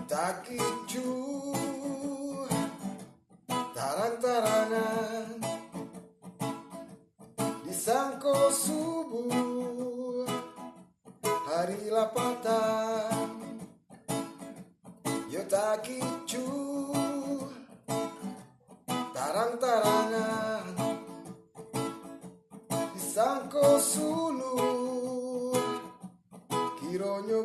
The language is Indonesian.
Takicu tarang-tarangan disangko subuh hari lapatan yo takicu tarang-tarangan disangko sulu kironyo